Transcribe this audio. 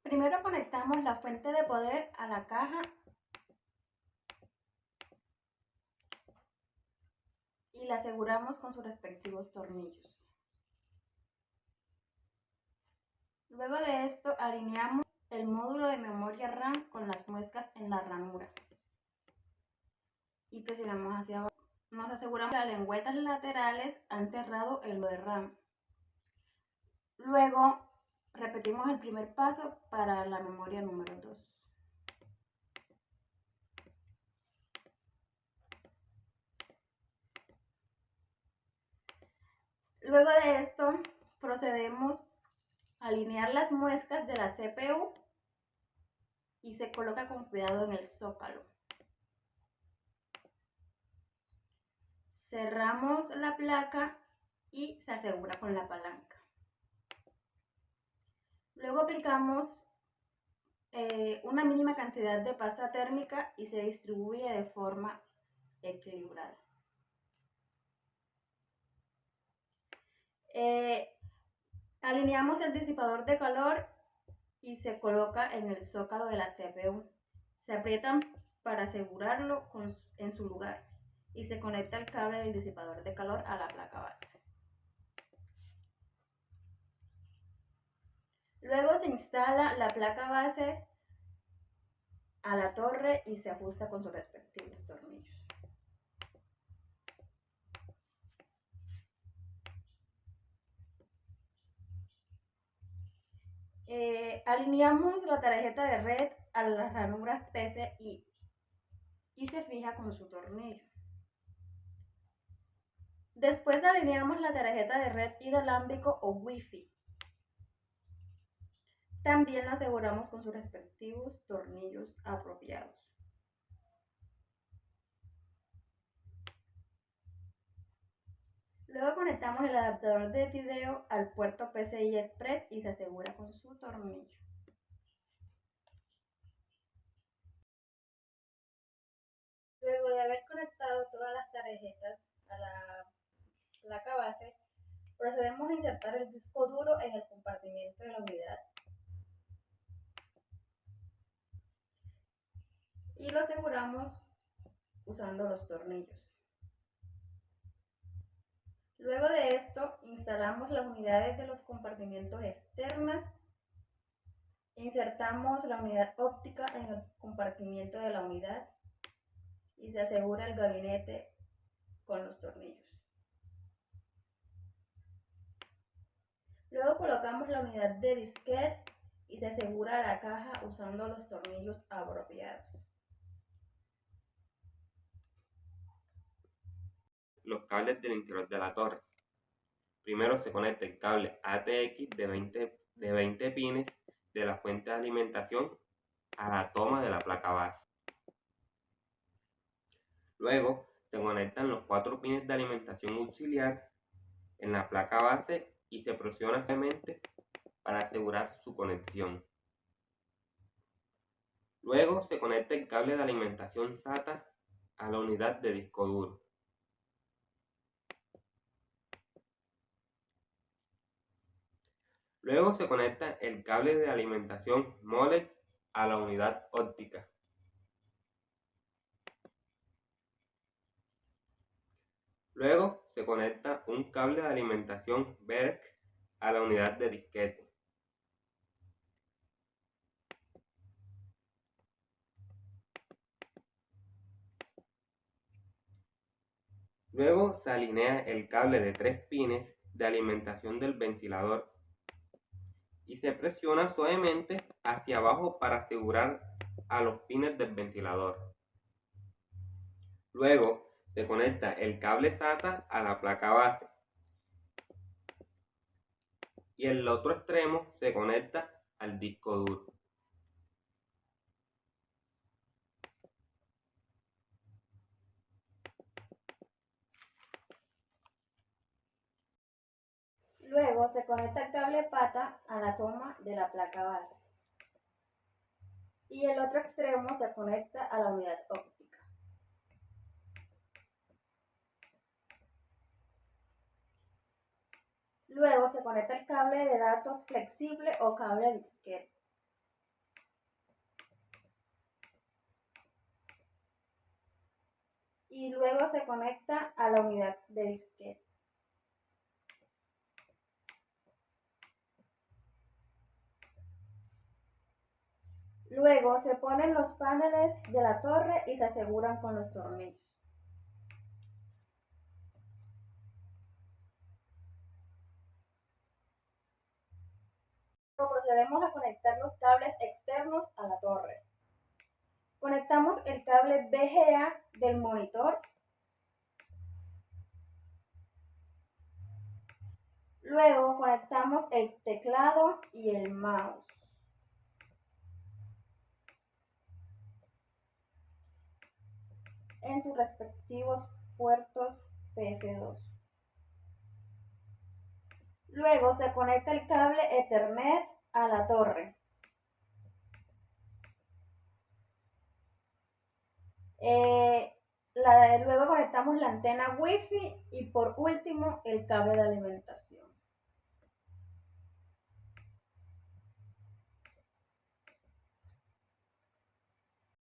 Primero conectamos la fuente de poder a la caja y la aseguramos con sus respectivos tornillos. Luego de esto alineamos el módulo de memoria RAM con las muescas en la ranura y presionamos hacia abajo. Nos aseguramos que las lengüetas laterales han cerrado el de RAM. Luego repetimos el primer paso para la memoria número 2. Luego de esto procedemos a alinear las muescas de la CPU y se coloca con cuidado en el zócalo. Cerramos la placa y se asegura con la palanca. Luego aplicamos una mínima cantidad de pasta térmica y se distribuye de forma equilibrada. Alineamos el disipador de calor y se coloca en el zócalo de la CPU. Se aprietan para asegurarlo en su lugar y se conecta el cable del disipador de calor a la placa base. Luego se instala la placa base a la torre y se ajusta con sus respectivos tornillos. Alineamos la tarjeta de red a las ranuras PCI y se fija con su tornillo. Después alineamos la tarjeta de red inalámbrico o Wi-Fi. También la aseguramos con sus respectivos tornillos apropiados. Luego conectamos el adaptador de video al puerto PCI Express y se asegura con su tornillo. Luego de haber conectado todas las tarjetas a la placa base, procedemos a insertar el disco duro en el compartimiento de la unidad y lo aseguramos usando los tornillos. Luego de esto, instalamos las unidades de los compartimientos externas, insertamos la unidad óptica en el compartimiento de la unidad y se asegura el gabinete con los tornillos. Luego colocamos la unidad de disquete y se asegura la caja usando los tornillos apropiados. Los cables del interior de la torre. Primero se conecta el cable ATX de 20 pines de la fuente de alimentación a la toma de la placa base. Luego se conectan los 4 pines de alimentación auxiliar en la placa base y se presiona suavemente para asegurar su conexión. Luego se conecta el cable de alimentación SATA a la unidad de disco duro. Luego se conecta el cable de alimentación Molex a la unidad óptica. Luego se conecta un cable de alimentación BERC a la unidad de disquete. Luego se alinea el cable de 3 pines de alimentación del ventilador y se presiona suavemente hacia abajo para asegurar a los pines del ventilador. Luego se conecta el cable SATA a la placa base y el otro extremo se conecta al disco duro. Luego se conecta el cable pata a la toma de la placa base y el otro extremo se conecta a la unidad óptica. Luego se conecta el cable de datos flexible o cable disquete. y luego se conecta a la unidad de disquete. Luego se ponen los paneles de la torre y se aseguran con los tornillos. Procedemos a conectar los cables externos a la torre. Conectamos el cable VGA del monitor. Luego conectamos el teclado y el mouse. En sus respectivos puertos PS2. Luego se conecta el cable Ethernet a la torre. Luego conectamos la antena Wi-Fi y por último el cable de alimentación.